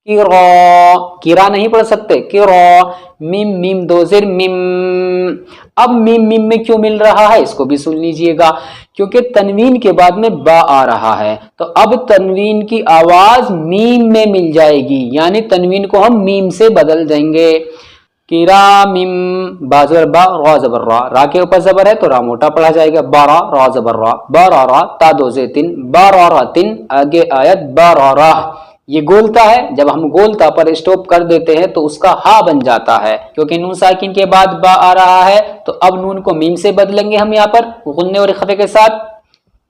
किरा, किरा नहीं पढ़ सकते, किरा, मीम मीम दो जेर मिम। अब मीम मीम में क्यों मिल रहा है, इसको भी सुन लीजिएगा, क्योंकि तनवीन के बाद में बा आ रहा है, तो अब तनवीन की आवाज मीम में मिल जाएगी, यानी तनवीन को हम मीम से बदल देंगे। किरा मिम, बा जबर बा, रा जबर रा, रा के ऊपर जबर है तो रा मोटा पढ़ा जाएगा, बारा रा जबर रा, बारा रा ता दो जे तिन, बारा रा तिन, आगे आयत बारा रा। ये गोलता है, जब हम गोलता पर स्टॉप कर देते हैं तो उसका हा बन जाता है, क्योंकि नून साकिन के बाद बा आ रहा है, तो अब नून को मीम से बदलेंगे हम यहाँ पर गुन्ने और इख्फे के साथ।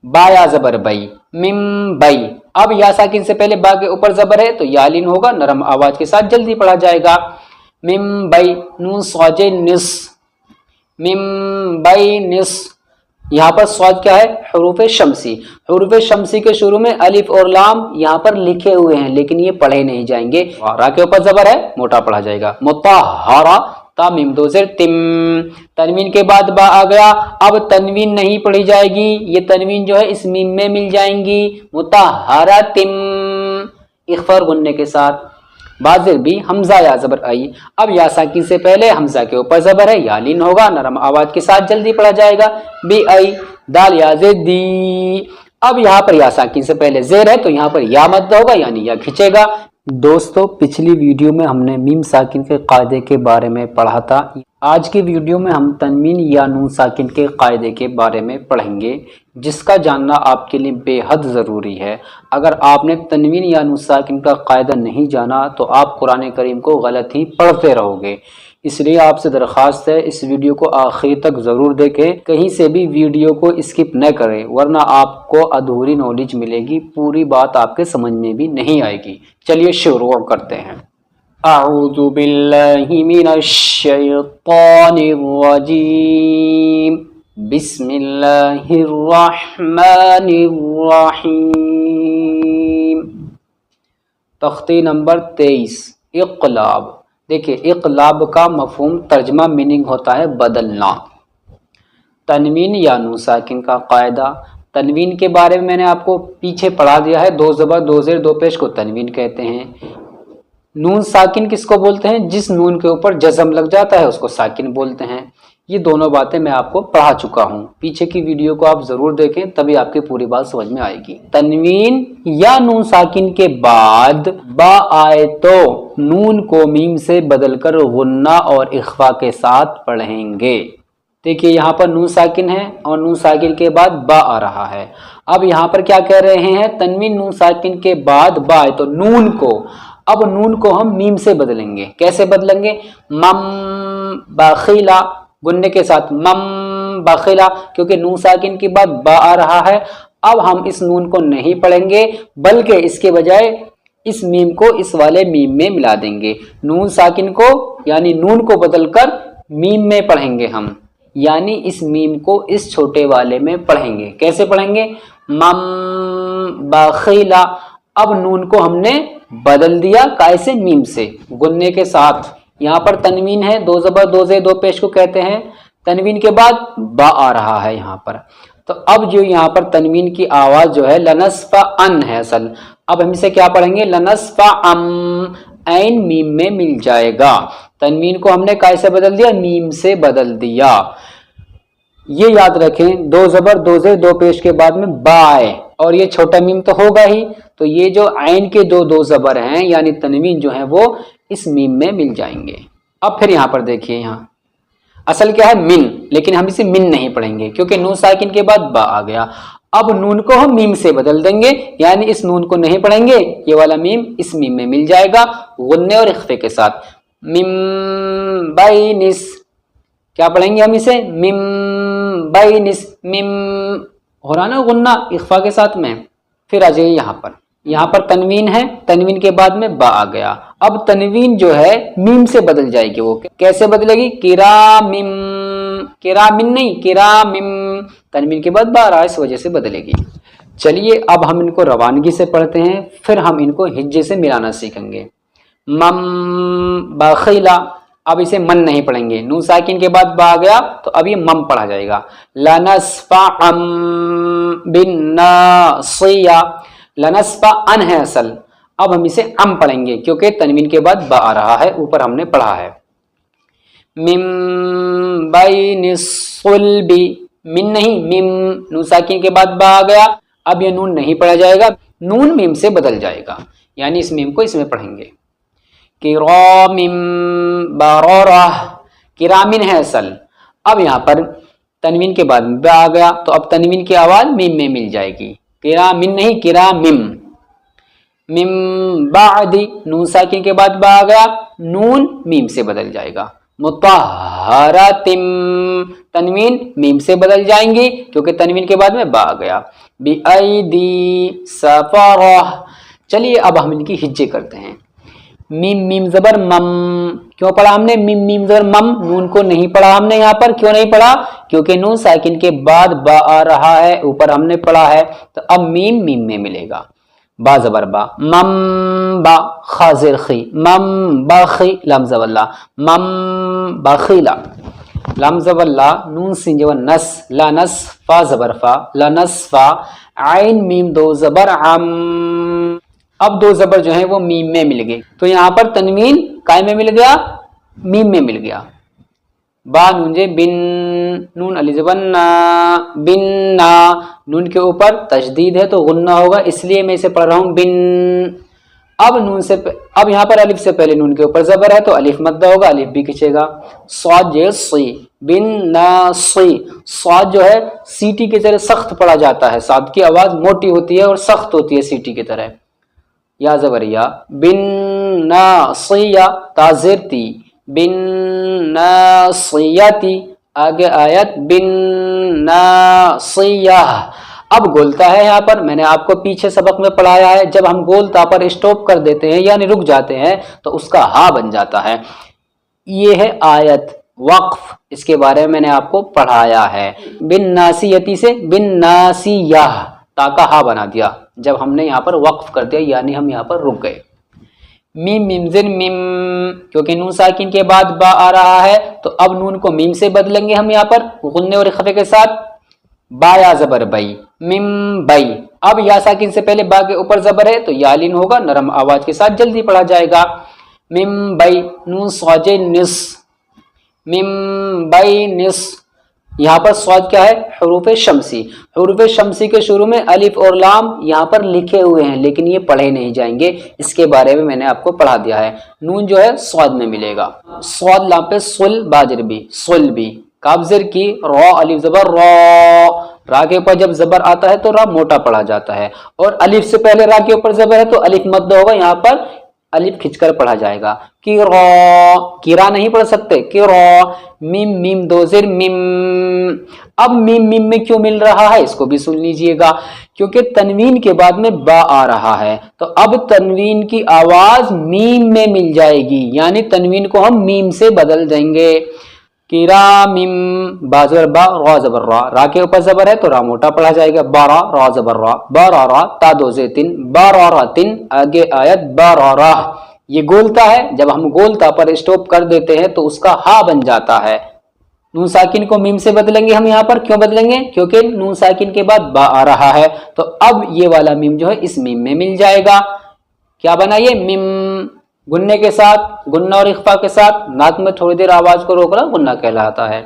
बाया जबर बई, मिम बई। अब या साकिन से पहले बा के ऊपर जबर है तो यालिन होगा, नरम आवाज के साथ जल्दी पढ़ा जाएगा। मिम बई नून सौजे निस, मिम बई निस। यहाँ पर स्वाद क्या है, हरूफ शमसी। हरूफ शमसी के शुरू में अलिफ और लाम यहाँ पर लिखे हुए हैं, लेकिन ये पढ़े नहीं जाएंगे, रा के ऊपर जबर है मोटा पढ़ा जाएगा। मुताहरा ता मीम दो जेर तिम, तनवीन के बाद बा आ गया, अब तनवीन नहीं पढ़ी जाएगी, ये तनवीन जो है इस मीम में मिल जाएंगी। मुताहरा तिम, इख्फा और गुन्ने के साथ। बाजिर भी हमजा या जबर आई, अब या साकिन से पहले हमजा के ऊपर जबर है, यालिन होगा, नरम आवाज के साथ जल्दी पढ़ा जाएगा। बी आई, दाल या जे दी। अब यहाँ पर या साकिन से पहले जेर है तो यहाँ पर या मद होगा, यानी या खिंचेगा। दोस्तों पिछली वीडियो में हमने मीम साकिन के कायदे के बारे में पढ़ा था, आज की वीडियो में हम तनवीन या नून साकिन के कायदे के बारे में पढ़ेंगे, जिसका जानना आपके लिए बेहद ज़रूरी है। अगर आपने तनवीन या नून साकिन का कायदा नहीं जाना तो आप कुरान करीम को गलत ही पढ़ते रहोगे, इसलिए आपसे दरख्वास्त है इस वीडियो को आखिर तक ज़रूर देखें, कहीं से भी वीडियो को स्किप न करें, वरना आपको अधूरी नॉलेज मिलेगी, पूरी बात आपके समझ में भी नहीं आएगी। चलिए शुरू करते हैं। अऊज़ु बिल्लाहि मिनश शैतानिर रजीम, बिस्मिल्लाहिर रहमानिर रहीम। तख्ती नंबर 23, इक़लाब। देखिए इक़लाब का मफ़हूम तर्जमा मीनिंग होता है बदलना। तनवीन या नून साकिन का कायदा, तनवीन के बारे में मैंने आपको पीछे पढ़ा दिया है, दो ज़बर दो ज़ेर दो पेश को तनवीन कहते हैं। नून साकिन किसको बोलते हैं, जिस नून के ऊपर जज़म लग जाता है उसको साकिन बोलते हैं। ये दोनों बातें मैं आपको पढ़ा चुका हूँ, पीछे की वीडियो को आप ज़रूर देखें, तभी आपकी पूरी बात समझ में आएगी। तनवीन या नून साकिन के बाद बा आए तो नून को मीम से बदलकर गुन्ना और इख्फा के साथ पढ़ेंगे। देखिए यहाँ पर नून साकिन है और नून साकिन के बाद बा आ रहा है। अब यहाँ पर क्या कह रहे हैं, तनवीन नून साकिन के बाद बा आए तो नून को, अब नून को हम मीम से बदलेंगे। कैसे बदलेंगे, मम बखीला, गुन्ने के साथ मम बखीला, क्योंकि नून साकिन के बाद बा आ रहा है। अब हम इस नून को नहीं पढ़ेंगे, बल्कि इसके बजाय इस मीम को इस वाले मीम में मिला देंगे। नून साकिन को यानी नून को बदलकर मीम में पढ़ेंगे हम, यानी इस मीम को इस छोटे वाले में पढ़ेंगे। कैसे पढ़ेंगे, मम बखीला। अब नून को हमने बदल दिया, कैसे, मीम से, गुन्ने के साथ। यहाँ पर तनवीन है, दो ज़बर दो ज़ेर दो पेश को कहते हैं। तनवीन के बाद बा आ रहा है यहाँ पर, तो अब जो यहाँ पर तनवीन की आवाज जो है लनस्फा अन है असल। अब हम इसे क्या पढ़ेंगे, लनस्फा अम, ऐन मीम में मिल जाएगा। तनवीन को हमने कैसे बदल दिया, मीम से बदल दिया। ये याद रखें, दो ज़बर दो ज़ेर दो पेश के बाद में बा आए, और ये छोटा मीम तो होगा ही, तो ये जो आइन के दो दो ज़बर हैं यानी तनवीन जो है वो इस मीम में मिल जाएंगे। अब फिर यहाँ पर देखिए, यहाँ असल क्या है, मिन, लेकिन हम इसे मिन नहीं पढ़ेंगे क्योंकि नून साकिन के बाद बा आ गया। अब नून को हम मीम से बदल देंगे, यानी इस नून को नहीं पढ़ेंगे, ये वाला मीम इस मीम में मिल जाएगा गुन्ने और इख्फे के साथ। मिम बैनिस, क्या पढ़ेंगे हम इसे, मिम बैनिस, मिम हो रहा ना गुन्ना इख्फा के साथ में। फिर आ जाइए यहाँ पर तनवीन है, तनवीन के बाद में बा आ गया। अब तनवीन जो है मीम से बदल जाएगी। वो कैसे बदलेगी, किरा मिम, किरा मिन नहीं, किरा मिम, तनवीन के बाद बा आ रहा है, इस वजह से बदलेगी। चलिए अब हम इनको रवानगी से पढ़ते हैं, फिर हम इनको हिज्जे से मिलाना सीखेंगे। मम बखीला, अब इसे मन नहीं पढ़ेंगे, नून साकिन के बाद बा आ गया तो अब ये मम पढ़ा जाएगा। लनस्फअम बिन्नासिया, लनस्फा अन है असल। अब हम इसे अम पढ़ेंगे क्योंकि तनवीन के बाद बा आ रहा है, ऊपर हमने पढ़ा है। मिम बैनिस सुल्बी, मिन नहीं मिम, नून साकिन के बाद बा आ गया। अब ये नून नहीं पढ़ा जाएगा, नून मीम से बदल जाएगा, यानी इस मीम को इसमें पढ़ेंगे। किरामिम बरारह, किरामिन है असल। अब यहाँ पर तनवीन के बाद बा आ गया तो अब तनवीन की आवाज मीम में मिल जाएगी, किरामिन नहीं किरामिम। मिम बादी, नून साकिन के बाद बा आ गया, नून मीम से बदल जाएगा। मुतहहरातिम, तनवीन मीम से बदल जाएंगी क्योंकि तनवीन के बाद में बा आ गया। बिअयदी सफरह, चलिए अब हम इनकी हिज्जे करते हैं। मीम मीम जबर मम, क्यों पढ़ा हमने मीम मीम जबर मम, नून को नहीं पढ़ा हमने यहाँ पर। क्यों नहीं पढ़ा? क्योंकि नून साकिन के बाद बा आ रहा है, ऊपर हमने पढ़ा है, तो अब मीम मीम में मिलेगा। बा जबर बा, मम बा, खाजिर खी, मम बाखी, लम जवल्ला, मम बाखीला, लम जवल्ला, नून सिन जबर नस, ला नस, फा जबर फा, ला नस फा, आइन मीम दो जबर अम। अब दो जबर जो है वो मीम में मिल गए, तो यहाँ पर तनवीन काय में मिल गया, मीम में मिल गया। बा नून जे बिन, नून अली जबन ना, बिन ना, नून के ऊपर तशदीद है तो गुन्ना होगा, इसलिए मैं इसे पढ़ रहा हूँ बिन। अब नून से अब यहाँ पर अलिफ से पहले नून के ऊपर जबर है तो अलिफ मद्दा होगा, अलिफ भी खिंचेगा। स्वाद जो है सी, बिन ना सी, स्वाद जो है सीटी की तरह सख्त पढ़ा जाता है, साद की आवाज मोटी होती है और सख्त होती है सीटी की तरह। या जबरिया, बिन नासिया, ताजिरती, बिन नासियाती, आगे आयत बिन नासिया। अब गोलता है, यहाँ पर मैंने आपको पीछे सबक में पढ़ाया है, जब हम गोलता पर स्टॉप कर देते हैं यानी रुक जाते हैं तो उसका हा बन जाता है। ये है आयत वक्फ, इसके बारे में मैंने आपको पढ़ाया है। बिन नासियती से बिन नासिया, ताका हा बना दिया जब हमने यहाँ पर वक्फ कर दिया, यानी हम यहाँ पर रुक गए। मीम मीम जिन मीम, क्योंकि नून साकिन के बाद बा आ रहा है तो अब नून को मीम से बदलेंगे हम यहाँ पर गुन्ने और इख्फे के साथ। बा या जबर बई, मिम बई। अब या साकिन से पहले बा के ऊपर जबर है तो यालिन होगा, नरम आवाज के साथ जल्दी पढ़ा जाएगा। मिम बई, नून सौजे निस, मिम बई निस। यहाँ पर स्वाद क्या है, हुरूफ शमसी। हुरूफ शमसी के शुरू में अलिफ और लाम यहाँ पर लिखे हुए हैं लेकिन ये पढ़े नहीं जाएंगे, इसके बारे में मैंने आपको पढ़ा दिया है। नून जो है स्वाद में मिलेगा, स्वाद लाम पे सुल बाजर भी, सुल भी, काबजर की रॉ अलिफ जबर रॉ, रा के ऊपर जब जबर आता है तो रा मोटा पढ़ा जाता है, और अलिफ से पहले रा के ऊपर जबर है तो अलिफ मद्दा होगा, यहाँ पर अलिफ खिंचकर पढ़ा जाएगा। कि रॉ, किरा नहीं पढ़ सकते, कि रॉ, मीम मीम दो जिर मिम। अब मीम मीम में क्यों मिल रहा है इसको भी सुन लीजिएगा, क्योंकि तनवीन के बाद में बा आ रहा है तो अब तनवीन की आवाज मीम में मिल जाएगी, यानी तनवीन को हम मीम से बदल देंगे। किरा मिम, बा जबर बा, रा जबर रा, रा के ऊपर जबर है तो रा मोटा पढ़ा जाएगा, बारा रा जबर रा, बारा रा, ता दो जे तिन, बारा रा तिन, आगे आयत बारा रा। ये गोलता है, जब हम गोलता पर स्टॉप कर देते हैं तो उसका हा बन जाता है। नून साकिन को मीम से बदलेंगे हम यहाँ पर, क्यों बदलेंगे, क्योंकि नून साकिन के बाद बा आ रहा है तो अब ये वाला मीम जो है इस मीम में मिल जाएगा। क्या बना ये मीम, गुन्ने के साथ, गुन्ना और इख्फा के साथ, नाक में थोड़ी देर आवाज को रोकना गुन्ना कहलाता है।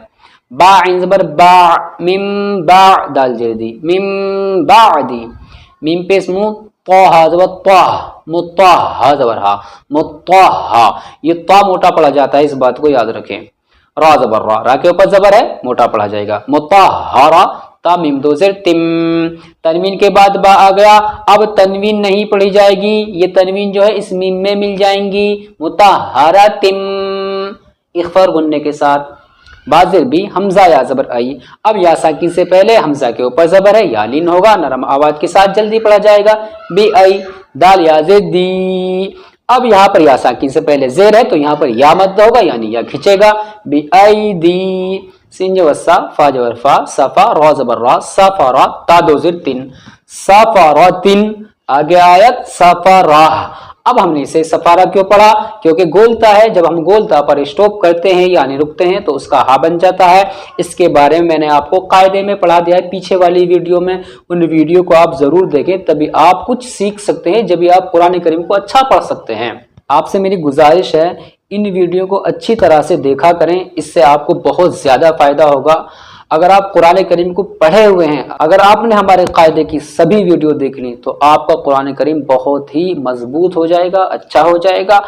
बा इन जबर बा, मिम बा दाल जल्दी, मिम बादी, मीम पे मुंह, तौहा जबर तौह, मुत्तहा जबर हा, मुत्तहा, ये ता मोटा पढ़ा जाता है, इस बात को याद रखें। रा जबर रा, रा के ऊपर जबर है मोटा पढ़ा जाएगा। मुत्तहारा, ता मीम दो जिर तिम, तनवीन के बाद बा आ गया, अब तनवीन नहीं पढ़ी जाएगी, ये तनवीन जो है इस मीम में मिल जाएंगी। मुतहरा तिम, इख्फा और गुन्ने के साथ। बाजिर भी, हमजा या जबर आई, अब या साकिन से पहले हमजा के ऊपर जबर है, यालिन होगा, नरम आवाज के साथ जल्दी पढ़ा जाएगा। बी आई, दाल या दी। अब यहाँ पर या साकिन से पहले जेर है तो यहाँ पर या मद्दा होगा, यानी या खिंचेगा। बी आई दी, सिन जबर सा, फा जबर फा, सफा रा जबर रा, सफरा, ता दो जिर तिन, सफरा तिन, आगे आयत सफरा। अब हमने इसे सफारा क्यों पढ़ा, क्योंकि गोलता है, जब हम गोलता पर स्टॉप करते हैं यानी रुकते हैं तो उसका हा बन जाता है। इसके बारे में मैंने आपको कायदे में पढ़ा दिया है पीछे वाली वीडियो में, उन वीडियो को आप जरूर देखें, तभी आप कुछ सीख सकते हैं, जब आप कुरान करीम को अच्छा पढ़ सकते हैं। आपसे मेरी गुजारिश है, इन वीडियो को अच्छी तरह से देखा करें, इससे आपको बहुत ज्यादा फायदा होगा। अगर आप कुरान करीम को पढ़े हुए हैं, अगर आपने हमारे कायदे की सभी वीडियो देख ली तो आपका कुरान करीम बहुत ही मजबूत हो जाएगा, अच्छा हो जाएगा।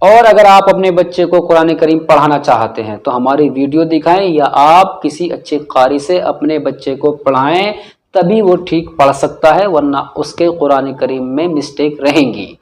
और अगर आप अपने बच्चे को कुरान करीम पढ़ाना चाहते हैं तो हमारी वीडियो दिखाएं या आप किसी अच्छे कारी से अपने बच्चे को पढ़ाएं, तभी वो ठीक पढ़ सकता है, वरना उसके कुरान करीम में मिस्टेक रहेंगी।